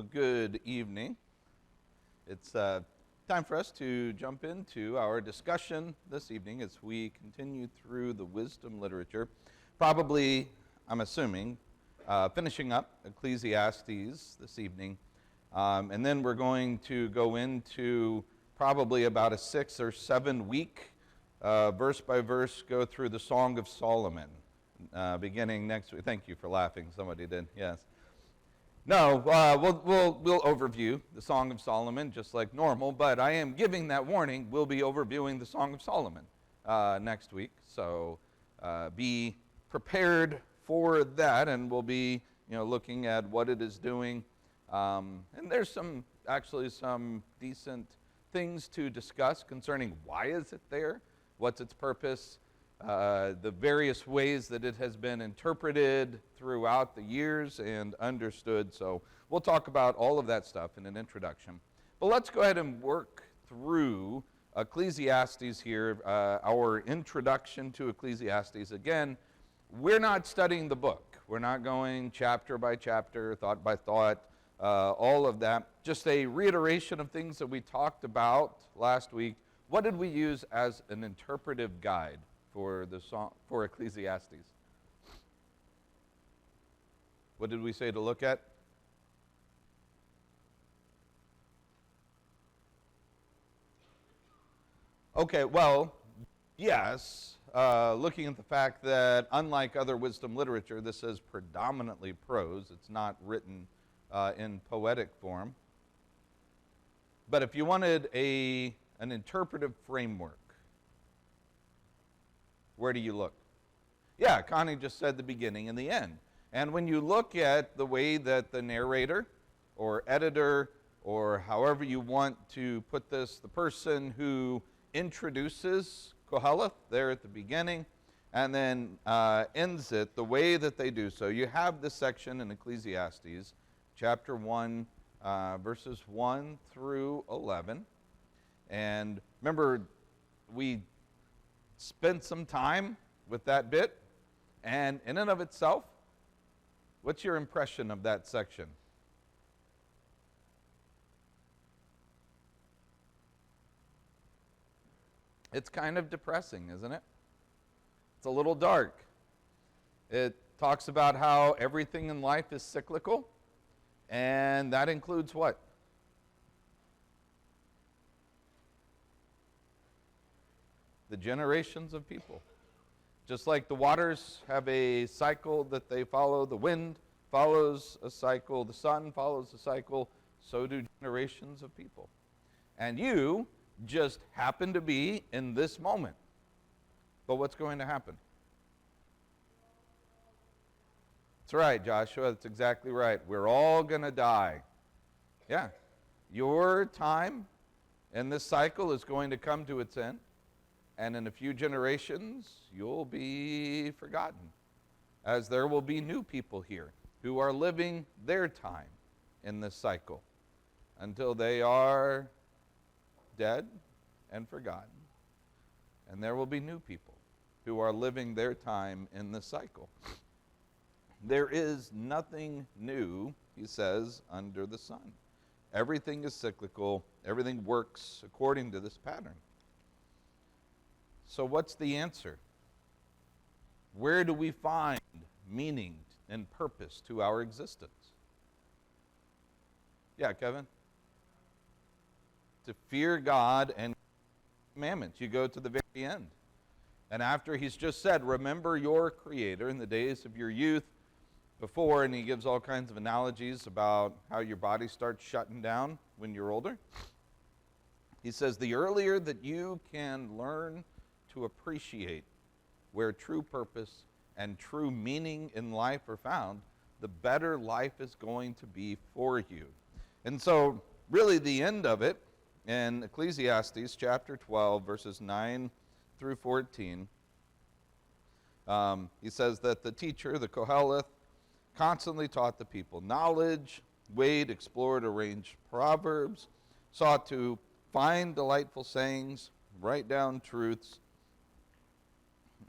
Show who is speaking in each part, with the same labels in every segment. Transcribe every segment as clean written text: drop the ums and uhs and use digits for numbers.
Speaker 1: Well, good evening. It's time for us to jump into our discussion this evening as we continue through the wisdom literature. Probably, I'm assuming, finishing up Ecclesiastes this evening. And then we're going to go into probably about a 6 or 7 week, verse by verse, go through the Song of Solomon, beginning next week. Thank you for laughing. Somebody did, yes. No, we'll overview the Song of Solomon just like normal, but I am giving that warning. We'll be overviewing the Song of Solomon next week, so be prepared for that, and we'll be looking at what it is doing. And there's actually some decent things to discuss concerning why is it there, what's its purpose, the various ways that it has been interpreted throughout the years and understood. So we'll talk about all of that stuff in an introduction. But let's go ahead and work through Ecclesiastes here, our introduction to Ecclesiastes. Again, we're not studying the book. We're not going chapter by chapter, thought by thought, all of that. Just a reiteration of things that we talked about last week. What did we use as an interpretive guide for the song, for Ecclesiastes? What did we say to look at? Okay, well, yes, looking at the fact that unlike other wisdom literature, this is predominantly prose. It's not written in poetic form. But if you wanted an interpretive framework, where do you look? Yeah, Connie just said the beginning and the end. And when you look at the way that the narrator or editor, or however you want to put this, the person who introduces Koheleth there at the beginning and then ends it, the way that they do so, you have this section in Ecclesiastes, chapter 1, verses 1 through 11. And remember, we spent some time with that bit, and in and of itself, what's your impression of that section? It's kind of depressing, isn't it? It's a little dark. It talks about how everything in life is cyclical, and that includes what? The generations of people. Just like the waters have a cycle that they follow, the wind follows a cycle, the sun follows a cycle, so do generations of people. And you just happen to be in this moment. But what's going to happen? That's right, Joshua, that's exactly right. We're all going to die. Yeah. Your time in this cycle is going to come to its end. And in a few generations, you'll be forgotten, as there will be new people here who are living their time in this cycle until they are dead and forgotten. And there will be new people who are living their time in this cycle. There is nothing new, he says, under the sun. Everything is cyclical. Everything works according to this pattern. So what's the answer? Where do we find meaning and purpose to our existence? Yeah, Kevin? To fear God and commandments. You go to the very end. And after he's just said, remember your Creator in the days of your youth before, and he gives all kinds of analogies about how your body starts shutting down when you're older. He says, the earlier that you can learn to appreciate where true purpose and true meaning in life are found, the better life is going to be for you. And so, really the end of it, in Ecclesiastes chapter 12, verses 9 through 14, he says that the teacher, the Koheleth, constantly taught the people knowledge, weighed, explored, arranged proverbs, sought to find delightful sayings, write down truths,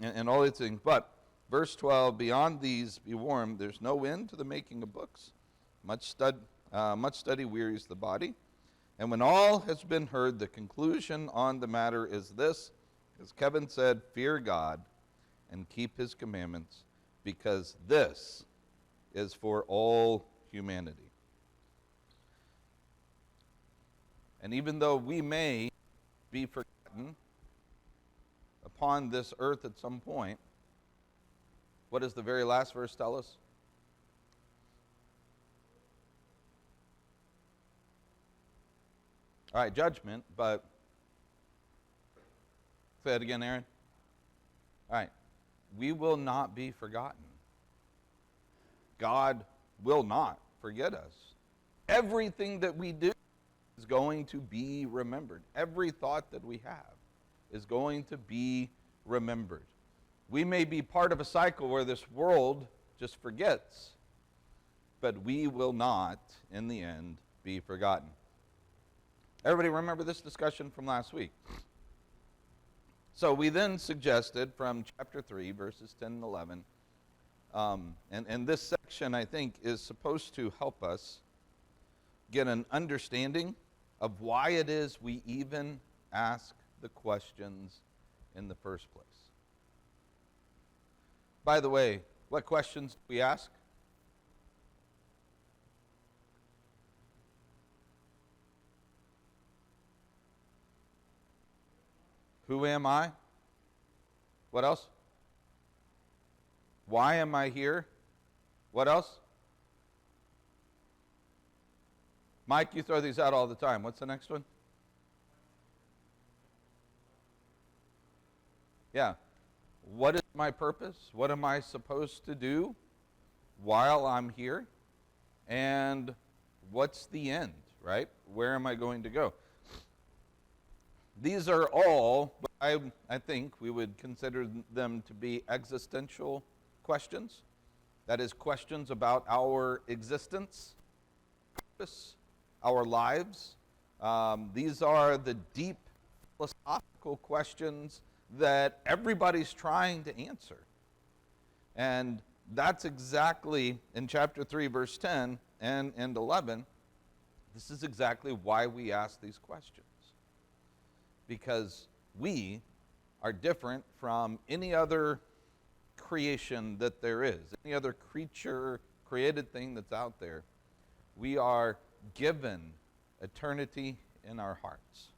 Speaker 1: and all these things. But, verse 12, beyond these be warned, there's no end to the making of books. Much Much study wearies the body. And when all has been heard, the conclusion on the matter is this. As Kevin said, fear God and keep his commandments, because this is for all humanity. And even though we may be forgotten upon this earth at some point, what does the very last verse tell us? All right, judgment, but say it again, Aaron. All right, we will not be forgotten. God will not forget us. Everything that we do is going to be remembered. Every thought that we have is going to be remembered. We may be part of a cycle where this world just forgets, but we will not, in the end, be forgotten. Everybody remember this discussion from last week? So we then suggested from chapter 3, verses 10 and 11, and this section, I think, is supposed to help us get an understanding of why it is we even ask the questions in the first place. By the way, what questions do we ask? Who am I? What else? Why am I here? What else? Mike, you throw these out all the time. What's the next one? Yeah. What is my purpose? What am I supposed to do while I'm here? And what's the end, right? Where am I going to go? These are all, I think we would consider them to be existential questions. That is, questions about our existence, purpose, our lives. These are the deep philosophical questions that everybody's trying to answer. And that's exactly, in chapter 3, verse 10 and 11, this is exactly why we ask these questions. Because we are different from any other creation that there is, any other creature, created thing that's out there. We are given eternity in our hearts.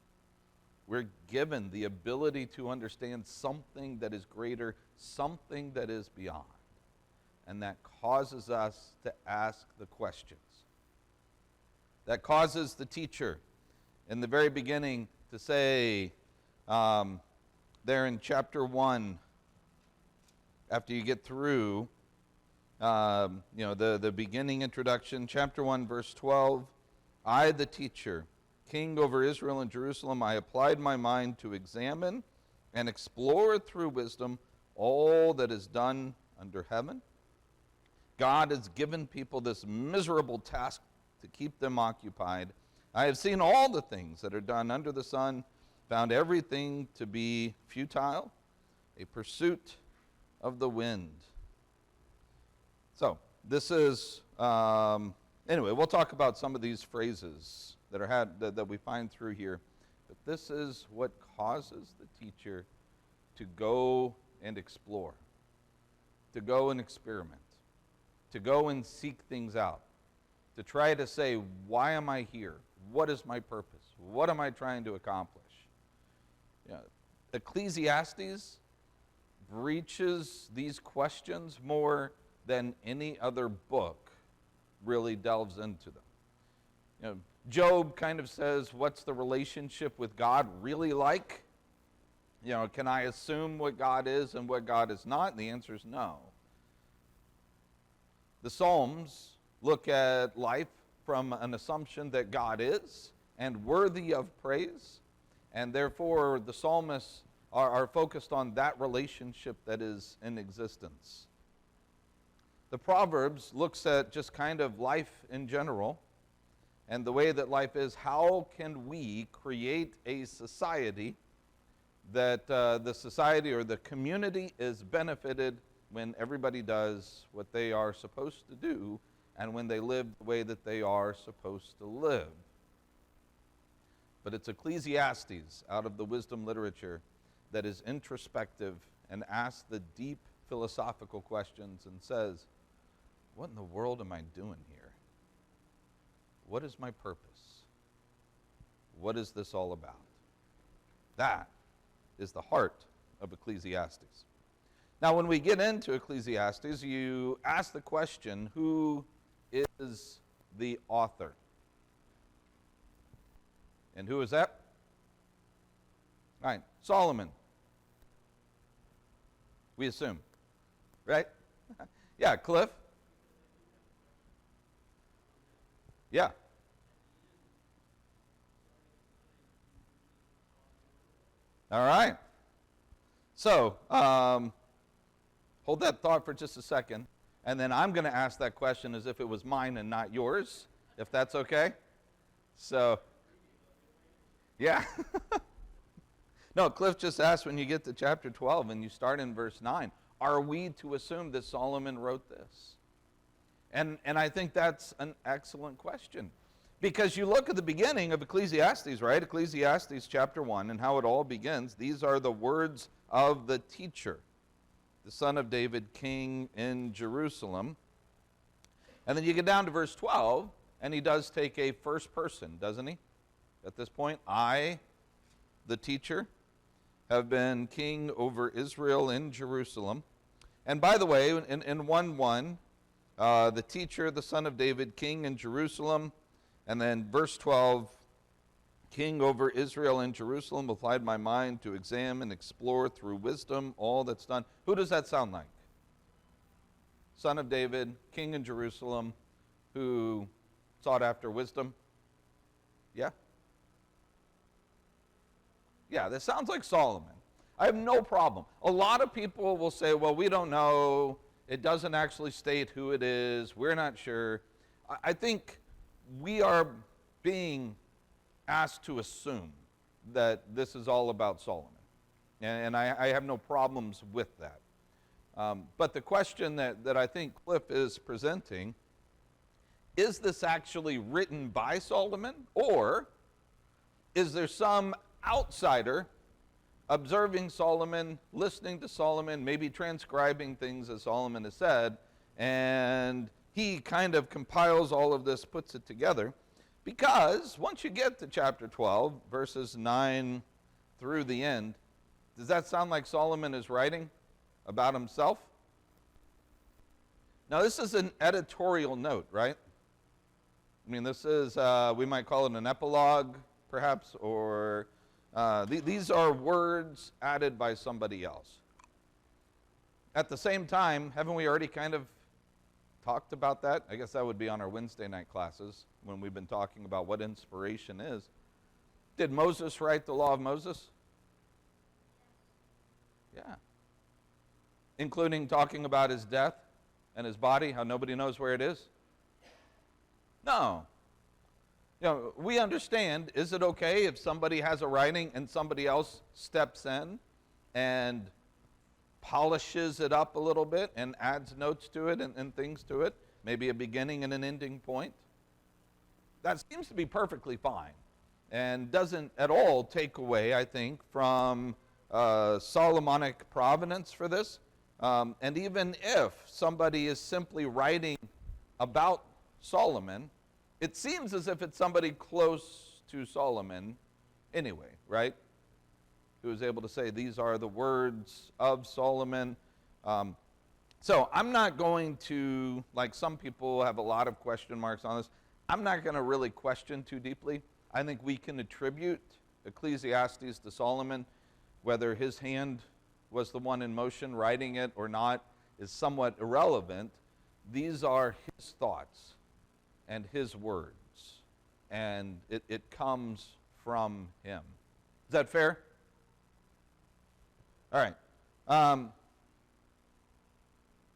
Speaker 1: We're given the ability to understand something that is greater, something that is beyond. And that causes us to ask the questions. That causes the teacher in the very beginning to say, there in chapter 1, after you get through, the beginning introduction, chapter 1, verse 12, I, the teacher, king over Israel and Jerusalem, I applied my mind to examine and explore through wisdom all that is done under heaven. God has given people this miserable task to keep them occupied. I have seen all the things that are done under the sun, found everything to be futile, a pursuit of the wind. So, this is, anyway, we'll talk about some of these phrases that we find through here. But this is what causes the teacher to go and explore, to go and experiment, to go and seek things out, to try to say, why am I here? What is my purpose? What am I trying to accomplish? Ecclesiastes breaches these questions more than any other book really delves into them. Job kind of says, what's the relationship with God really like? Can I assume what God is and what God is not? And the answer is no. The Psalms look at life from an assumption that God is and worthy of praise, and therefore the psalmists are focused on that relationship that is in existence. The Proverbs looks at just kind of life in general and the way that life is. How can we create a society that the society or the community is benefited when everybody does what they are supposed to do and when they live the way that they are supposed to live. But it's Ecclesiastes, out of the wisdom literature, that is introspective and asks the deep philosophical questions and says, what in the world am I doing here? What is my purpose? What is this all about? That is the heart of Ecclesiastes. Now, when we get into Ecclesiastes, you ask the question, who is the author? And who is that? All right, Solomon. We assume, right? Yeah, Cliff? Yeah. All right. So, hold that thought for just a second, and then I'm going to ask that question as if it was mine and not yours, if that's okay. So, yeah. No, Cliff just asked when you get to chapter 12 and you start in verse 9, are we to assume that Solomon wrote this? And I think that's an excellent question. Because you look at the beginning of Ecclesiastes, right? Ecclesiastes chapter 1 and how it all begins. These are the words of the teacher, the son of David, king in Jerusalem. And then you get down to verse 12, and he does take a first person, doesn't he? At this point, I, the teacher, have been king over Israel in Jerusalem. And by the way, in 1:1, the teacher, the son of David, king in Jerusalem. And then verse 12, king over Israel in Jerusalem, applied my mind to examine, explore through wisdom all that's done. Who does that sound like? Son of David, king in Jerusalem, who sought after wisdom? Yeah? Yeah, this sounds like Solomon. I have no problem. A lot of people will say, well, we don't know. It doesn't actually state who it is. We're not sure. I think we are being asked to assume that this is all about Solomon. And I have no problems with that. But the question that I think Cliff is presenting, is this actually written by Solomon? Or is there some outsider observing Solomon, listening to Solomon, maybe transcribing things as Solomon has said, and he kind of compiles all of this, puts it together? Because once you get to chapter 12, verses 9 through the end, does that sound like Solomon is writing about himself? Now, this is an editorial note, right? I mean, this is, we might call it an epilogue, perhaps, or these are words added by somebody else. At the same time, haven't we already kind of talked about that? I guess that would be on our Wednesday night classes when we've been talking about what inspiration is. Did Moses write the law of Moses? Yeah. Including talking about his death and his body, how nobody knows where it is? No. You know, we understand, is it okay if somebody has a writing and somebody else steps in and polishes it up a little bit and adds notes to it and things to it, maybe a beginning and an ending point? That seems to be perfectly fine and doesn't at all take away, I think, from Solomonic provenance for this. And even if somebody is simply writing about Solomon, it seems as if it's somebody close to Solomon anyway, right? Who is able to say, these are the words of Solomon. So I'm not going to, like some people have a lot of question marks on this, I'm not going to really question too deeply. I think we can attribute Ecclesiastes to Solomon. Whether his hand was the one in motion writing it or not is somewhat irrelevant. These are his thoughts and his words, and it comes from him. Is that fair? All right.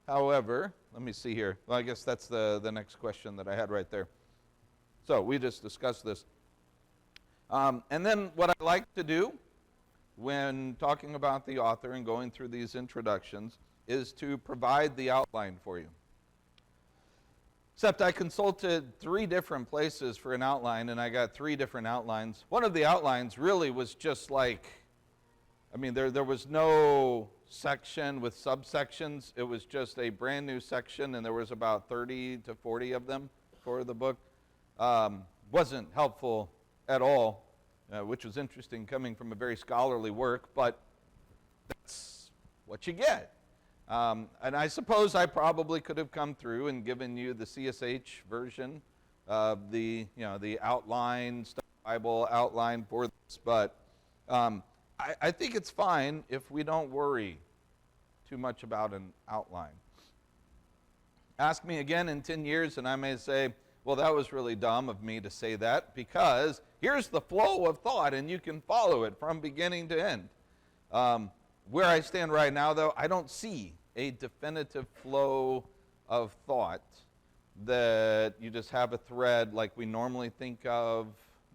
Speaker 1: However, let me see here. Well, I guess that's the next question that I had right there. So we just discussed this. And then what I like to do when talking about the author and going through these introductions is to provide the outline for you. Except I consulted 3 different places for an outline, and I got 3 different outlines. One of the outlines really was just like, there was no section with subsections. It was just a brand new section, and there was about 30 to 40 of them for the book. Wasn't helpful at all, which was interesting coming from a very scholarly work, but that's what you get. And I suppose I probably could have come through and given you the CSH version of the outline, study Bible outline for this, but I think it's fine if we don't worry too much about an outline. Ask me again in 10 years and I may say, well, that was really dumb of me to say that, because here's the flow of thought and you can follow it from beginning to end. Where I stand right now, though, I don't see a definitive flow of thought that you just have a thread like we normally think of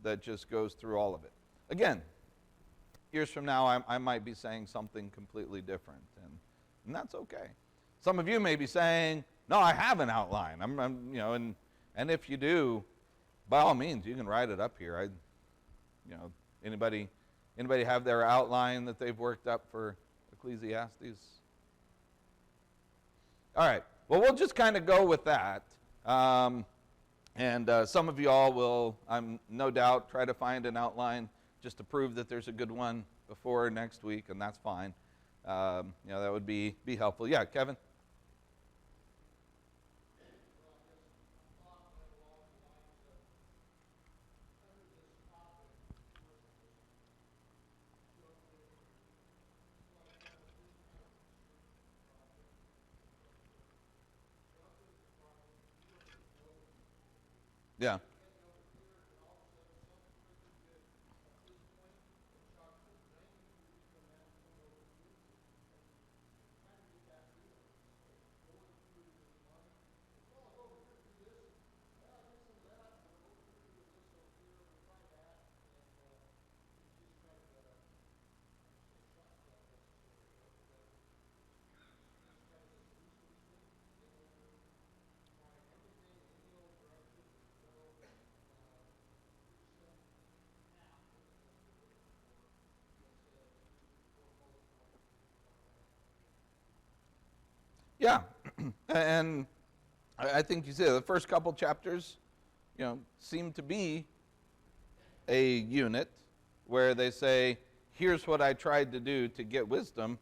Speaker 1: that just goes through all of it. Again, years from now, I might be saying something completely different, and that's okay. Some of you may be saying, no, I have an outline. And if you do, by all means, you can write it up here. Anybody have their outline that they've worked up for Ecclesiastes? All right. Well, we'll just kind of go with that. And some of you all will, I'm no doubt, try to find an outline just to prove that there's a good one before next week, and that's fine. That would be helpful. Yeah, Kevin? Yeah. Yeah. And I think you see the first couple chapters, seem to be a unit where they say, here's what I tried to do to get wisdom,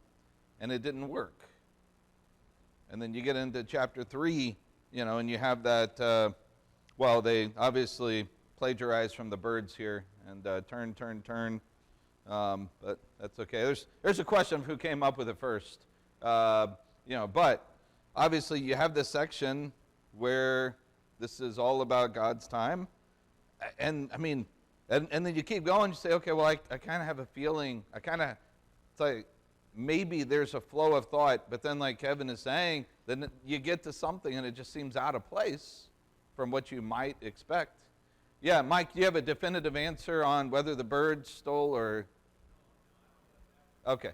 Speaker 1: and it didn't work. And then you get into chapter 3, and you have that, they obviously plagiarize from the birds here, and turn, but that's okay. There's a question of who came up with it first. But obviously you have this section where this is all about God's time. And then you keep going, you say, okay, well, I kind of have a feeling, it's like maybe there's a flow of thought, but then like Kevin is saying, then you get to something and it just seems out of place from what you might expect. Yeah, Mike, do you have a definitive answer on whether the birds stole or? Okay.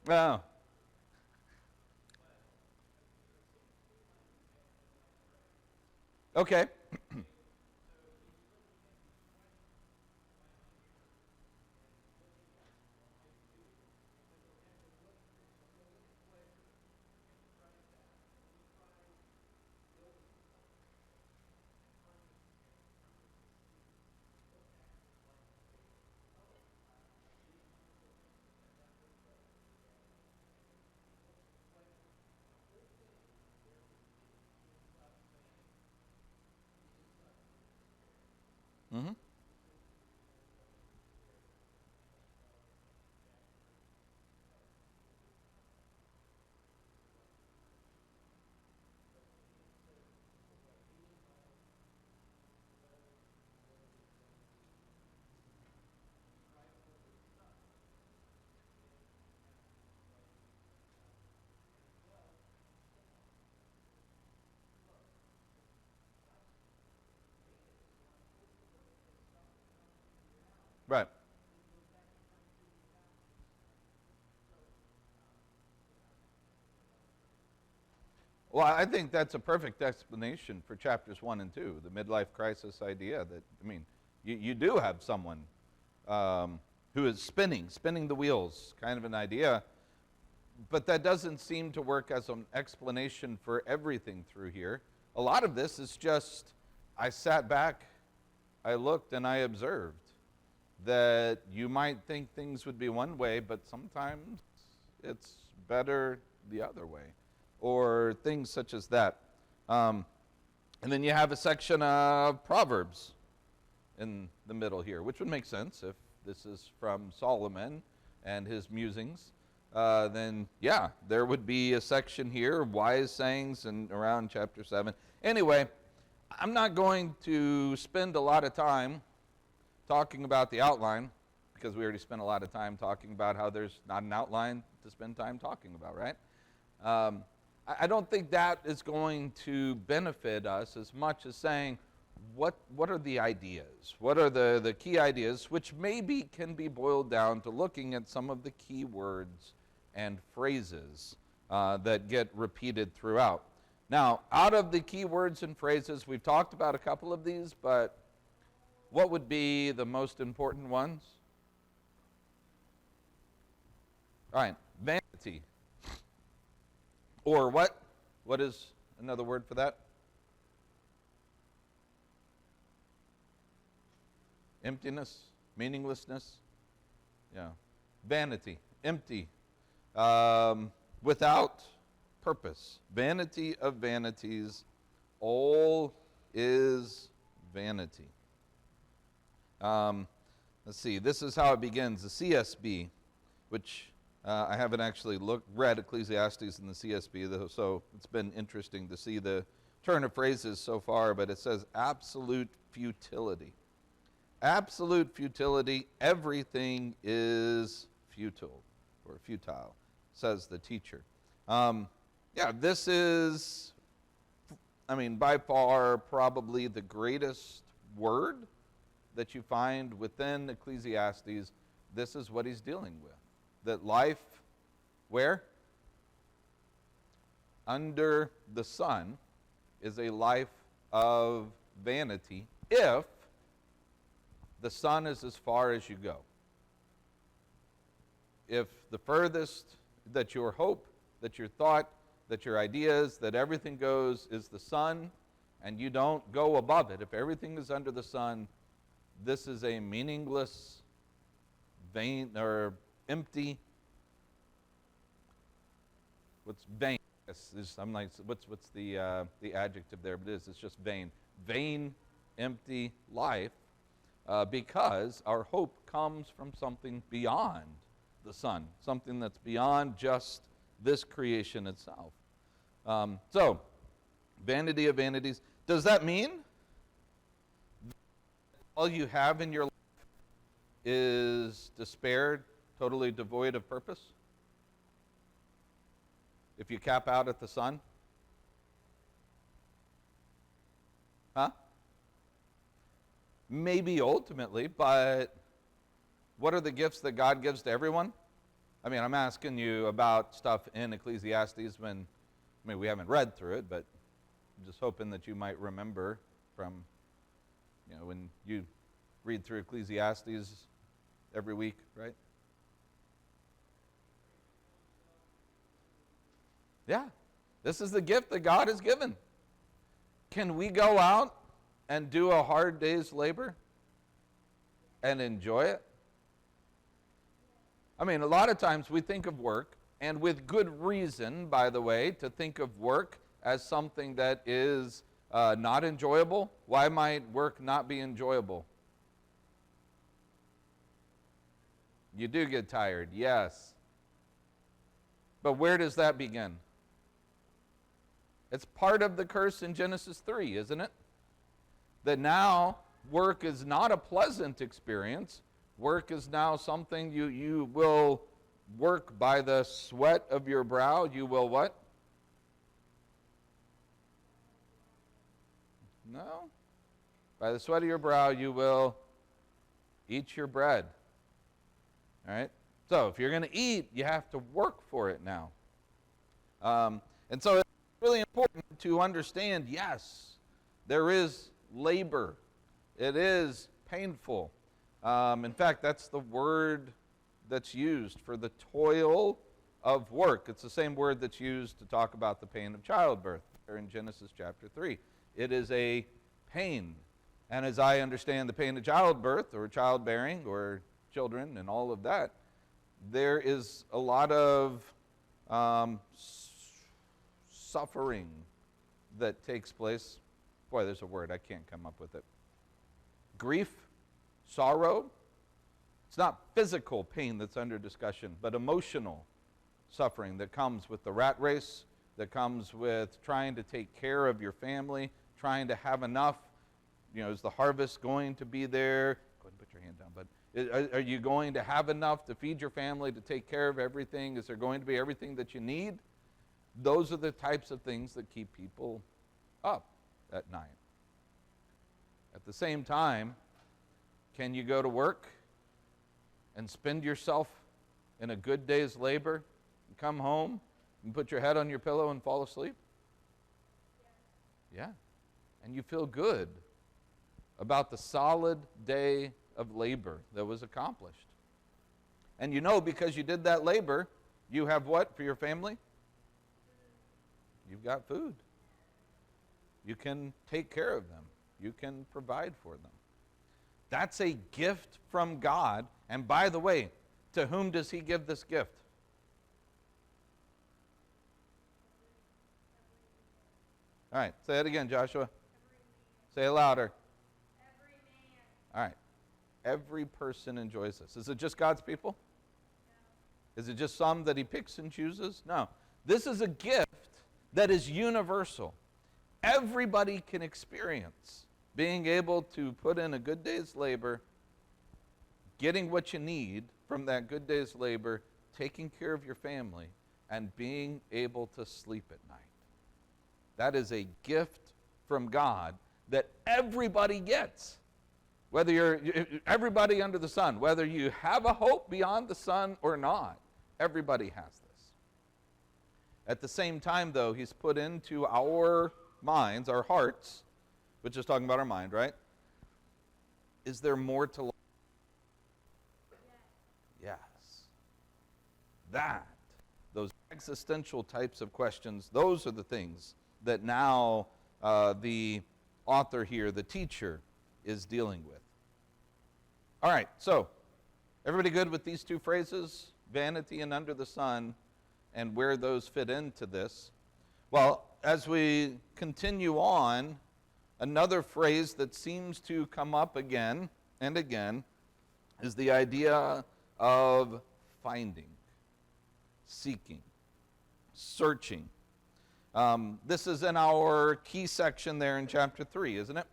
Speaker 1: Oh. Okay. Mm-hmm. Well, I think that's a perfect explanation for chapters 1 and 2, the midlife crisis idea that, you do have someone who is spinning the wheels, kind of an idea, but that doesn't seem to work as an explanation for everything through here. A lot of this is just, I sat back, I looked, and I observed that you might think things would be one way, but sometimes it's better the other way, or things such as that. And then you have a section of Proverbs in the middle here, which would make sense if this is from Solomon and his musings. Then, yeah, there would be a section here, wise sayings, and around chapter 7. Anyway, I'm not going to spend a lot of time talking about the outline, because we already spent a lot of time talking about how there's not an outline to spend time talking about, right? I don't think that is going to benefit us as much as saying, what are the ideas? What are the key ideas, which maybe can be boiled down to looking at some of the key words and phrases that get repeated throughout. Now, out of the key words and phrases, we've talked about a couple of these, but what would be the most important ones? All right, vanity. Or what? What is another word for that? Emptiness, meaninglessness. Yeah. Vanity, empty, without purpose. Vanity of vanities, all is vanity. Let's see, this is how it begins. The CSB, which I haven't actually read Ecclesiastes in the CSB, so it's been interesting to see the turn of phrases so far, but it says absolute futility. Absolute futility, everything is futile, or futile, says the teacher. Yeah, this is, by far probably the greatest word that you find within Ecclesiastes. This is what he's dealing with. That life, where? Under the sun is a life of vanity if the sun is as far as you go. If the furthest that your hope, that your thought, that your ideas, that everything goes is the sun, and you don't go above it, if everything is under the sun, this is a meaningless, vain, or empty. What's vain? I'm like, what's the adjective there? But it's just vain. Vain, empty life, because our hope comes from something beyond the sun, something that's beyond just this creation itself. So, vanity of vanities. Does that mean all you have in your life is despair, totally devoid of purpose? If you cap out at the sun? Huh? Maybe ultimately, but what are the gifts that God gives to everyone? I'm asking you about stuff in Ecclesiastes when, we haven't read through it, but I'm just hoping that you might remember from, when you read through Ecclesiastes every week, right? Yeah, this is the gift that God has given. Can we go out and do a hard day's labor and enjoy it? A lot of times we think of work, and with good reason, by the way, to think of work as something that is not enjoyable. Why might work not be enjoyable? You do get tired, yes. But where does that begin? It's part of the curse in Genesis 3, isn't it? That now work is not a pleasant experience. Work is now something you will work by the sweat of your brow. You will what? No. By the sweat of your brow you will eat your bread. All right? So if you're going to eat, you have to work for it now. And so Really important to understand, yes, there is labor. It is painful. In fact, that's the word that's used for the toil of work. It's the same word that's used to talk about the pain of childbirth there in Genesis chapter 3. It is a pain. And as I understand the pain of childbirth or childbearing or children and all of that, there is a lot of suffering that takes place. Boy, there's a word, I can't come up with it. Grief, sorrow. It's not physical pain that's under discussion, but emotional suffering that comes with the rat race, that comes with trying to take care of your family, trying to have enough. You know, is the harvest going to be there? Go ahead and put your hand down, bud. Are you going to have enough to feed your family, to take care of everything? Is there going to be everything that you need? Those are the types of things that keep people up at night. At the same time, can you go to work and spend yourself in a good day's labor and come home and put your head on your pillow and fall asleep? Yeah. And you feel good about the solid day of labor that was accomplished. And you know, because you did that labor, you have what for your family? You've got food. You can take care of them. You can provide for them. That's a gift from God. And by the way, to whom does he give this gift? All right, say it again, Joshua. Say it louder. All right. Every person enjoys this. Is it just God's people? No. Is it just some that he picks and chooses? No. This is a gift that is universal. Everybody can experience being able to put in a good day's labor, getting what you need from that good day's labor, taking care of your family, and being able to sleep at night. That is a gift from God that everybody gets. Whether you're everybody under the sun, whether you have a hope beyond the sun or not, everybody has this. At the same time, though, he's put into our minds, our hearts, which is talking about our mind, right? Is there more to life? Yes. That, those existential types of questions, those are the things that now the author here, the teacher, is dealing with. All right, so everybody good with these two phrases, vanity and under the sun, and where those fit into this? Well, as we continue on, another phrase that seems to come up again and again is the idea of finding, seeking, searching. This is in our key section there in chapter 3, isn't it?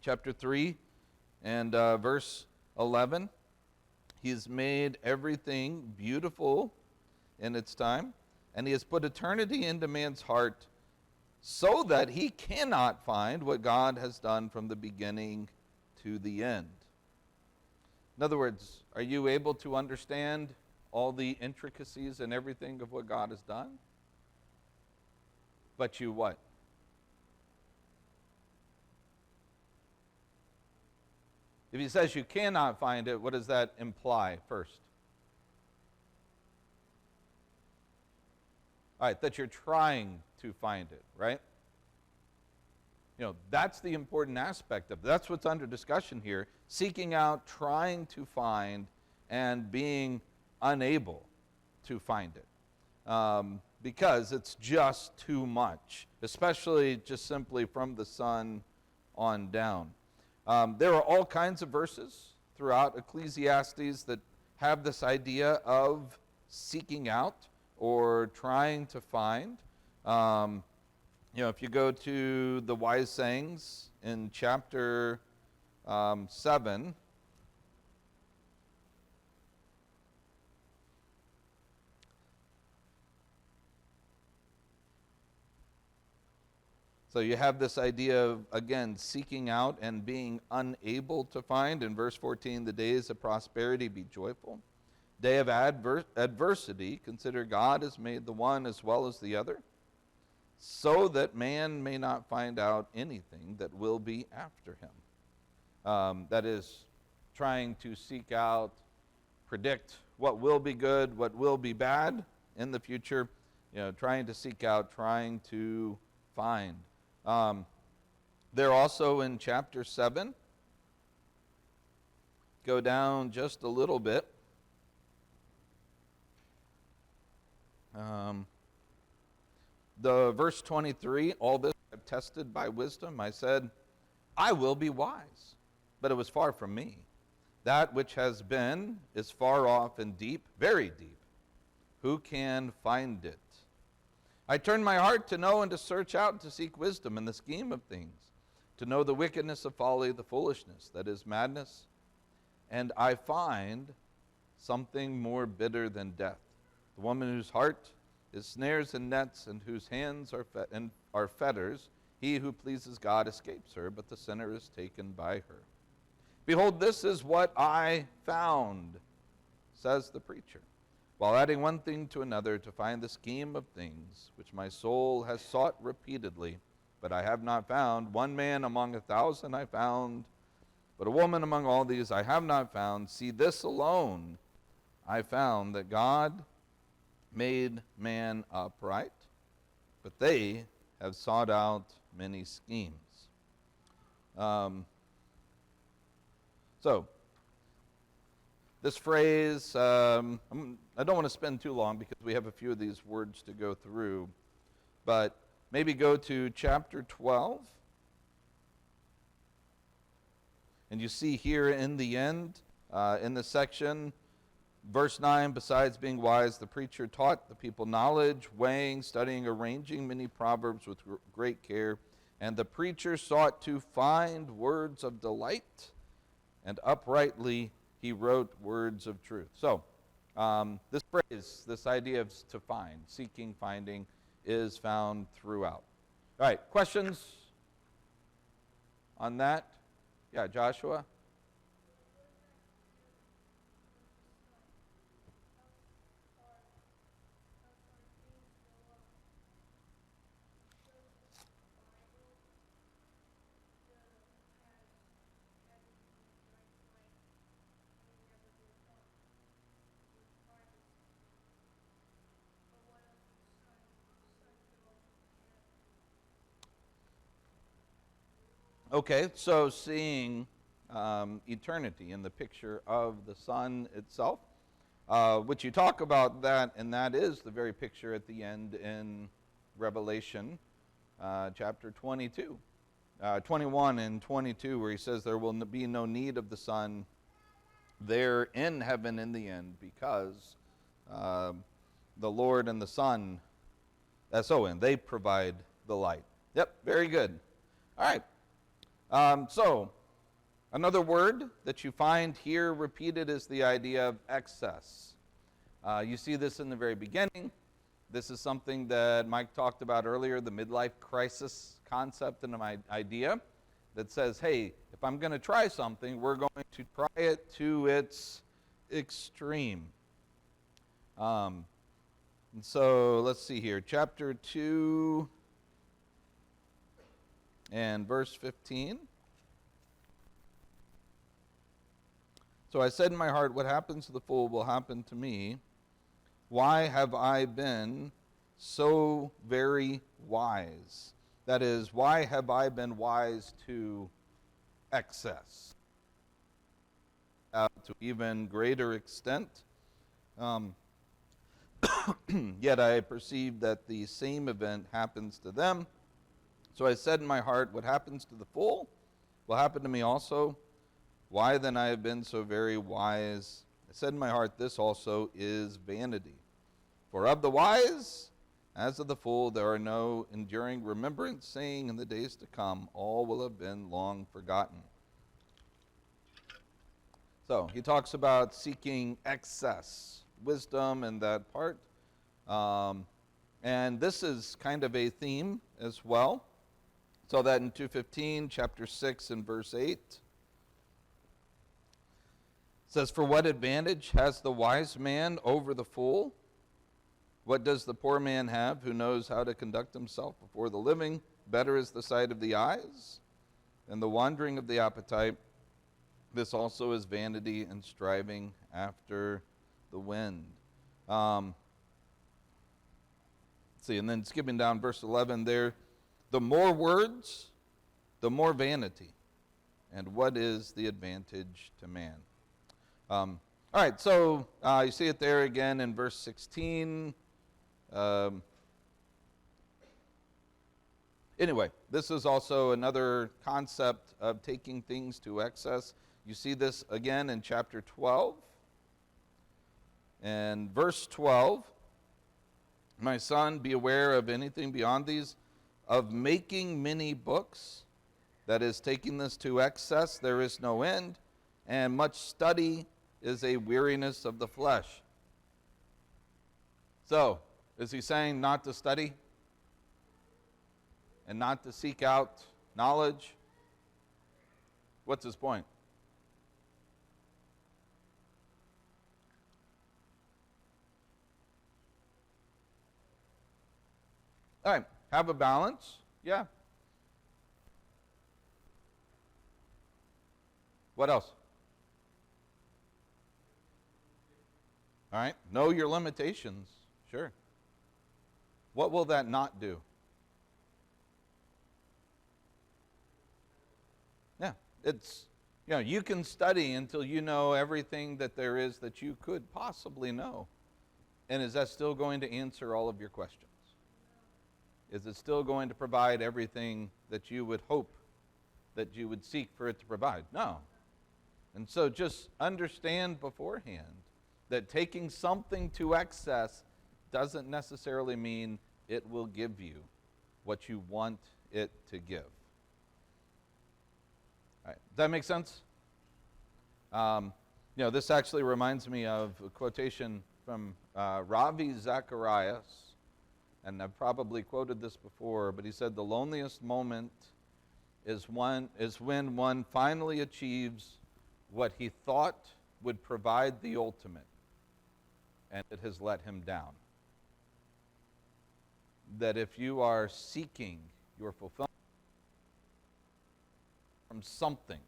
Speaker 1: Chapter 3 and verse 11. He's made everything beautiful in its time, and he has put eternity into man's heart so that he cannot find what God has done from the beginning to the end. In other words, are you able to understand all the intricacies and everything of what God has done? But you what? If he says you cannot find it, what does that imply first? All right, that you're trying to find it, right? You know, that's the important aspect of it. That's what's under discussion here. Seeking out, trying to find, and being unable to find it. Because it's just too much, especially just simply from the sun on down. There are all kinds of verses throughout Ecclesiastes that have this idea of seeking out or trying to find. If you go to the wise sayings in chapter 7, so you have this idea of, again, seeking out and being unable to find. In verse 14, the days of prosperity be joyful. Day of adversity, consider God has made the one as well as the other. so that man may not find out anything that will be after him. That is, trying to seek out, predict what will be good, what will be bad in the future, trying to seek out, trying to find. They're also in chapter 7. Go down just a little bit. The verse 23, all this I've tested by wisdom. I said, I will be wise, but it was far from me. That which has been is far off and deep, very deep. Who can find it? I turned my heart to know and to search out and to seek wisdom in the scheme of things, to know the wickedness of folly, the foolishness that is madness. And I find something more bitter than death. The woman whose heart is snares and nets, and whose hands are fetters. He who pleases God escapes her, but the sinner is taken by her. Behold, this is what I found, says the preacher, while adding one thing to another, to find the scheme of things which my soul has sought repeatedly, but I have not found. One man among 1,000 I found, but a woman among all these I have not found. See, this alone I found, that God made man upright, but they have sought out many schemes. So, this phrase, I don't want to spend too long because we have a few of these words to go through, but maybe go to chapter 12. And you see here in the end, in this section, verse 9, besides being wise, the preacher taught the people knowledge, weighing, studying, arranging many proverbs with great care. And the preacher sought to find words of delight, and uprightly he wrote words of truth. So, this phrase, this idea of to find, seeking, finding, is found throughout. All right, questions on that? Yeah, Joshua? Okay, so seeing eternity in the picture of the Son itself, which you talk about that, and that is the very picture at the end in Revelation chapter 22, 21 and 22, where he says there will be no need of the sun there in heaven in the end, because the Lord and the Son, S-O-N, they provide the light. Yep, very good. All right. So, another word that you find here repeated is the idea of excess. You see this in the very beginning. This is something that Mike talked about earlier, the midlife crisis concept and an idea that says, hey, if I'm going to try something, we're going to try it to its extreme. And so, let's see here. Chapter 2 and verse 15. So I said in my heart, what happens to the fool will happen to me. Why have I been so very wise? That is, why have I been wise to excess? To even greater extent. Yet I perceive that the same event happens to them. So I said in my heart, what happens to the fool will happen to me also. Why then I have been so very wise? I said in my heart, this also is vanity. For of the wise, as of the fool, there are no enduring remembrance, saying in the days to come, all will have been long forgotten. So he talks about seeking excess, wisdom in that part. And this is kind of a theme as well. So that in 2:15, chapter 6 and verse 8, it says, for what advantage has the wise man over the fool? What does the poor man have who knows how to conduct himself before the living? Better is the sight of the eyes than the wandering of the appetite. This also is vanity and striving after the wind. Let's see, and then skipping down verse 11 there, the more words, the more vanity. And what is the advantage to man? All right, so you see it there again in verse 16. Anyway, this is also another concept of taking things to excess. You see this again in chapter 12. And verse 12, my son, be aware of anything beyond these, of making many books, that is, taking this to excess, there is no end, and much study is a weariness of the flesh. So, is he saying not to study and not to seek out knowledge? What's his point? All right, have a balance. Yeah. What else? All right, know your limitations. Sure. What will that not do? Yeah, it's, you can study until you know everything that there is that you could possibly know. And is that still going to answer all of your questions? Is it still going to provide everything that you would hope that you would seek for it to provide? No. And so just understand beforehand that taking something to excess doesn't necessarily mean it will give you what you want it to give. All right. Does that make sense? This actually reminds me of a quotation from Ravi Zacharias, and I've probably quoted this before, but he said, the loneliest moment is when one finally achieves what he thought would provide the ultimate, and it has let him down. That if you are seeking your fulfillment from something,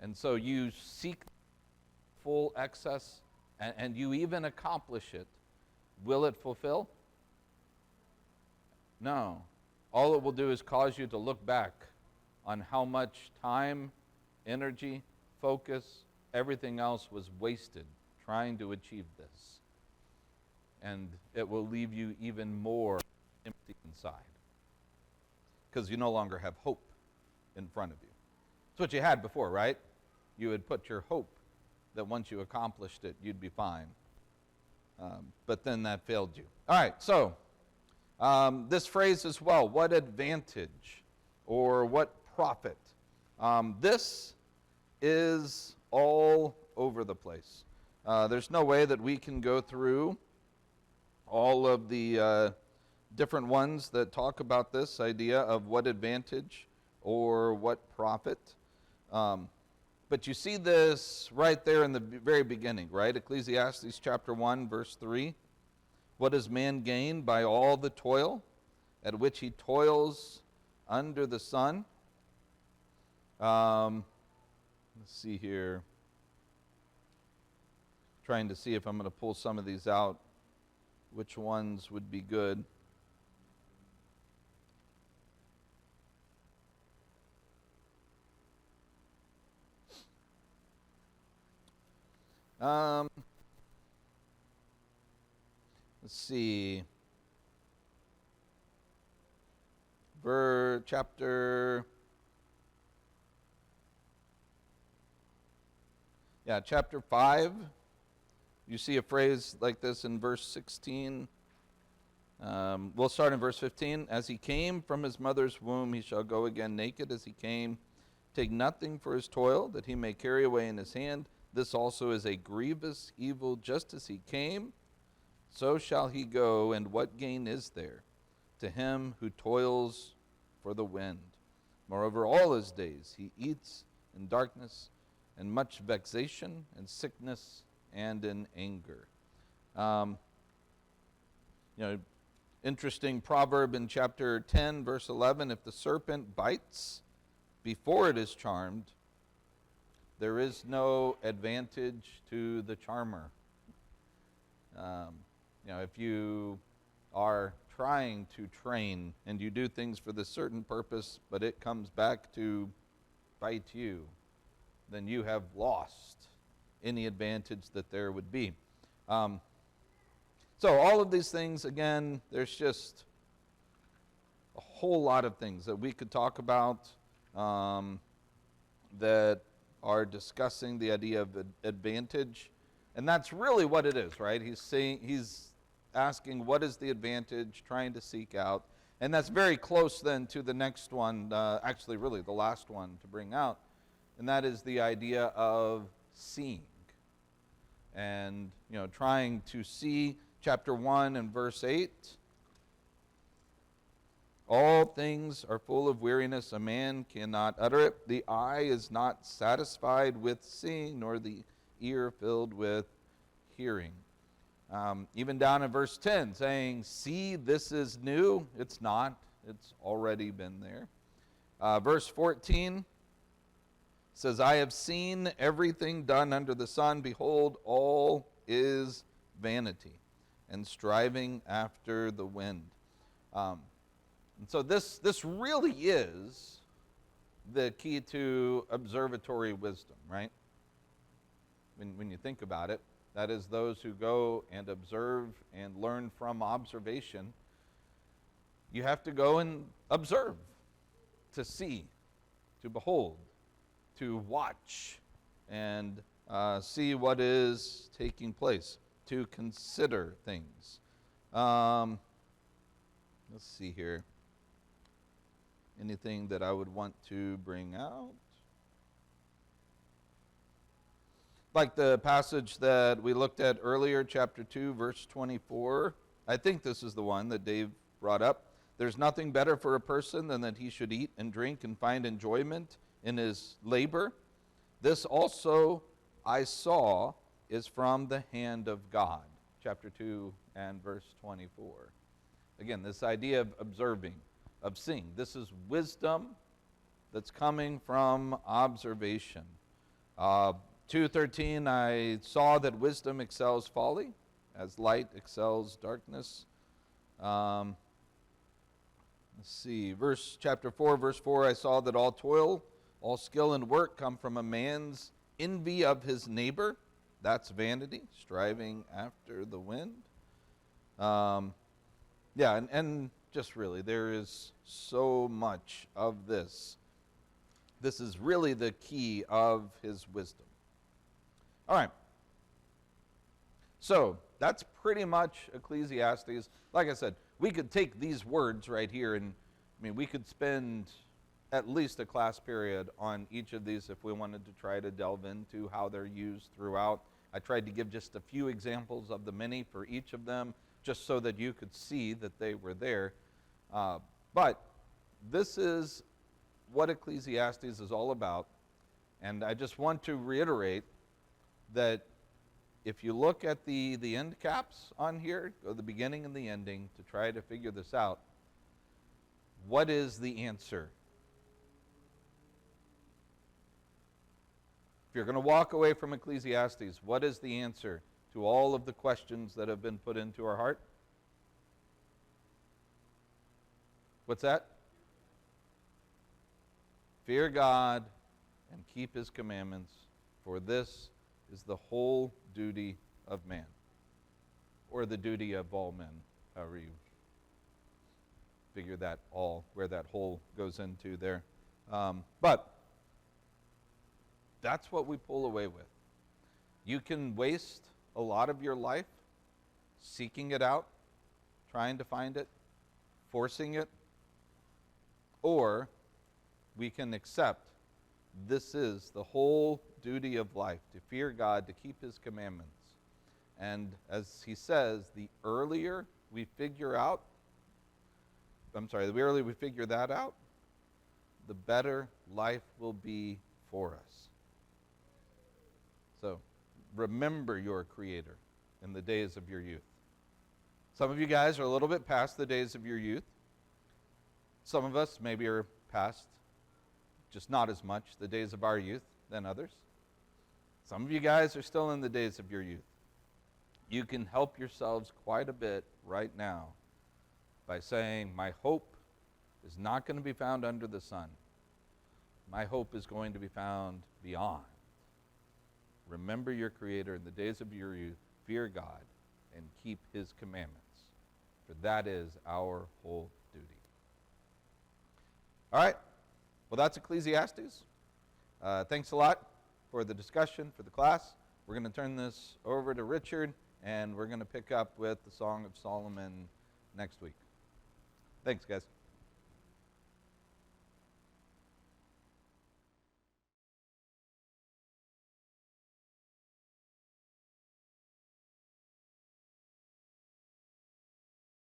Speaker 1: and so you seek full excess, and you even accomplish it, will it fulfill? No. All it will do is cause you to look back on how much time, energy, focus, everything else was wasted trying to achieve this. And it will leave you even more empty inside, because you no longer have hope in front of you. It's what you had before, right? You had put your hope that once you accomplished it, you'd be fine. But then that failed you. All right, so this phrase as well, what advantage or what profit? This is all over the place. There's no way that we can go through all of the different ones that talk about this idea of what advantage or what profit. But you see this right there in the very beginning, right? Ecclesiastes chapter 1, verse 3. What does man gain by all the toil at which he toils under the sun? Let's see here. Trying to see if I'm going to pull some of these out. Which ones would be good? Let's see. Chapter 5. You see a phrase like this in verse 16. We'll start in verse 15. As he came from his mother's womb, he shall go again naked as he came. Take nothing for his toil, that he may carry away in his hand. This also is a grievous evil. Just as he came, so shall he go, and what gain is there to him who toils for the wind? Moreover, all his days he eats in darkness, and much vexation, and sickness, and in anger. You know, interesting proverb in chapter 10, verse 11, if the serpent bites before it is charmed, there is no advantage to the charmer. If you are trying to train and you do things for this certain purpose, but it comes back to bite you, then you have lost any advantage that there would be. So all of these things, again, there's just a whole lot of things that we could talk about that are discussing the idea of advantage. And that's really what it is, right? He's asking what is the advantage, trying to seek out. And that's very close then to the next one, actually really the last one to bring out. And that is the idea of seeing. And, trying to see chapter 1 and verse 8. All things are full of weariness, a man cannot utter it. The eye is not satisfied with seeing, nor the ear filled with hearing. Even down in verse 10, saying, see, this is new. It's not. It's already been there. Verse 14 says, I have seen everything done under the sun. Behold, all is vanity and striving after the wind. And so this really is the key to observatory wisdom, right? When you think about it, that is those who go and observe and learn from observation. You have to go and observe, to see, to behold, to watch, and see what is taking place, to consider things. Let's see here. Anything that I would want to bring out? Like the passage that we looked at earlier, chapter 2, verse 24. I think this is the one that Dave brought up. There's nothing better for a person than that he should eat and drink and find enjoyment in his labor. This also I saw is from the hand of God. Chapter 2 and verse 24. Again, this idea of observing, of seeing. This is wisdom that's coming from observation. 2:13, I saw that wisdom excels folly, as light excels darkness. Let's see, chapter 4, verse 4, I saw that all toil, all skill and work come from a man's envy of his neighbor. That's vanity, striving after the wind. And just really, there is so much of this. This is really the key of his wisdom. All right. So that's pretty much Ecclesiastes. Like I said, we could take these words right here and, we could spend at least a class period on each of these if we wanted to try to delve into how they're used throughout. I tried to give just a few examples of the many for each of them, just so that you could see that they were there. But this is what Ecclesiastes is all about. And I just want to reiterate that if you look at the end caps on here, go the beginning and the ending to try to figure this out, what is the answer? If you're going to walk away from Ecclesiastes, what is the answer to all of the questions that have been put into our heart? What's that? Fear God and keep his commandments, for this is the whole duty of man, or the duty of all men, however you figure that all, where that whole goes into there. But that's what we pull away with. You can waste a lot of your life seeking it out, trying to find it, forcing it, or we can accept this is the whole duty of life, to fear God, to keep his commandments. And as he says, the earlier we figure that out, the better life will be for us. So remember your Creator in the days of your youth. Some of you guys are a little bit past the days of your youth. Some of us maybe are past, just not as much, the days of our youth than others. Some of you guys are still in the days of your youth. You can help yourselves quite a bit right now by saying, my hope is not going to be found under the sun. My hope is going to be found beyond. Remember your Creator in the days of your youth, fear God, and keep His commandments, for that is our whole duty. All right, well, that's Ecclesiastes. Thanks a lot for the discussion, for the class. We're going to turn this over to Richard, and we're going to pick up with the Song of Solomon next week. Thanks, guys.